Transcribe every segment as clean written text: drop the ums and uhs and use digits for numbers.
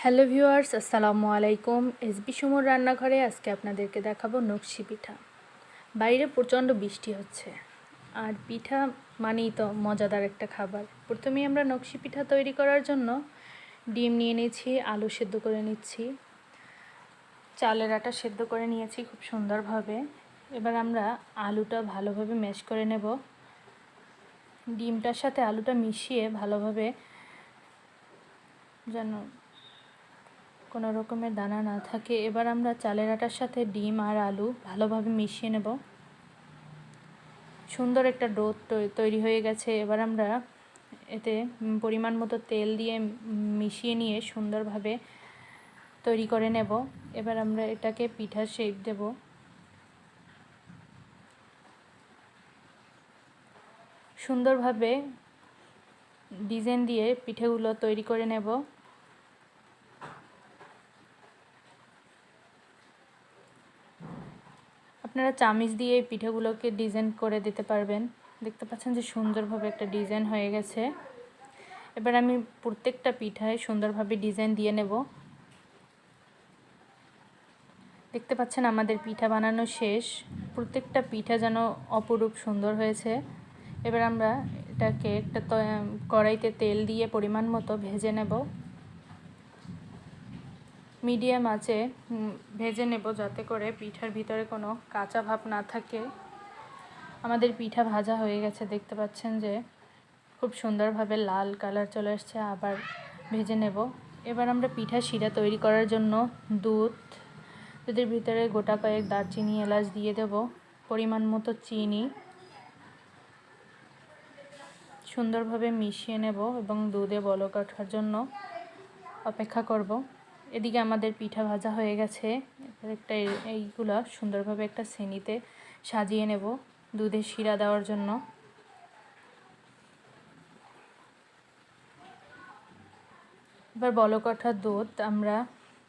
Hello viewers, আসসালামু আলাইকুম। SB সুমুর রান্নাঘরে আজকে আপনাদেরকে দেখাবো নকশি পিঠা। বাইরে প্রচণ্ড বৃষ্টি হচ্ছে, আর পিঠা মানেই তো মজাদার একটা খাবার। প্রথমেই আমরা নকশি পিঠা তৈরি করার জন্য ডিম নিয়ে নিয়েছি, আলু সেদ্ধ করে নিচ্ছি, চালের আটা সেদ্ধ করে নিয়েছি খুব সুন্দরভাবে। এবার আমরা আলুটা ভালোভাবে ম্যাশ করে নেব। ডিমটার সাথে আলুটা মিশিয়ে ভালোভাবে, যেন কোনো রকমের দানা না থাকে। এবার আমরা চালের আটার সাথে ডিম আর আলু ভালোভাবে মিশিয়ে নেব। সুন্দর একটা ডো তৈরি হয়ে গেছে। এবার আমরা এতে পরিমাণ মতো তেল দিয়ে মিশিয়ে নিয়ে সুন্দরভাবে তৈরি করে নেব। এবার আমরা এটাকে পিঠার শেপ দেব। সুন্দরভাবে ডিজাইন দিয়ে পিঠেগুলো তৈরি করে নেব। আপনারা চামিচ দিয়ে এই পিঠেগুলোকে ডিজাইন করে দিতে পারবেন। দেখতে পাচ্ছেন যে সুন্দরভাবে একটা ডিজাইন হয়ে গেছে। এবার আমি প্রত্যেকটা পিঠায় সুন্দরভাবে ডিজাইন দিয়ে নেব। দেখতে পাচ্ছেন আমাদের পিঠা বানানো শেষ। প্রত্যেকটা পিঠা যেন অপরূপ সুন্দর হয়েছে। এবার আমরা এটাকে একটা কড়াইতে তেল দিয়ে পরিমাণ মতো ভেজে নেব। মিডিয়াম আঁচে ভেজে নেব, যাতে করে পিঠার ভিতরে কোনো কাঁচা ভাব না থাকে। আমাদের পিঠা ভাজা হয়ে গেছে, দেখতে পাচ্ছেন যে খুব সুন্দরভাবে লাল কালার চলে আসছে। আবার ভেজে নেব। এবার আমরা পিঠা শিরা তৈরি করার জন্য দুধের ভিতরে গোটা কয়েক দারচিনি, এলাচ দিয়ে দেব, পরিমাণ মতো চিনি, সুন্দরভাবে মিশিয়ে নেব এবং দুধে বলক ওঠার জন্য অপেক্ষা করব। এদিকে আমাদের পিঠা ভাজা হয়ে গেছে। এইগুলা সুন্দরভাবে একটা ছেনিতে সাজিয়ে নেব দুধে শিরা দেওয়ার জন্য। এবার বলক ওঠা দুধ আমরা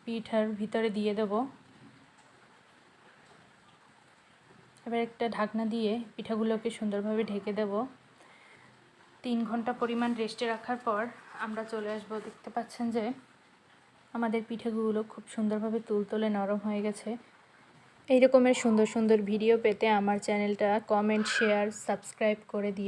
পিঠার ভিতরে দিয়ে দেব। এবার একটা ঢাকনা দিয়ে পিঠাগুলোকে সুন্দরভাবে ঢেকে দেব। 3 ঘন্টা পরিমাণ রেস্টে রাখার পর আমরা চলে আসব। দেখতে পাচ্ছেন যে আমাদের পিঠাগুলো খুব সুন্দরভাবে তুলতুলে নরম হয়ে গেছে। এই রকমের সুন্দর সুন্দর ভিডিও পেতে আমার চ্যানেলটা কমেন্ট, শেয়ার, সাবস্ক্রাইব করে দিয়ে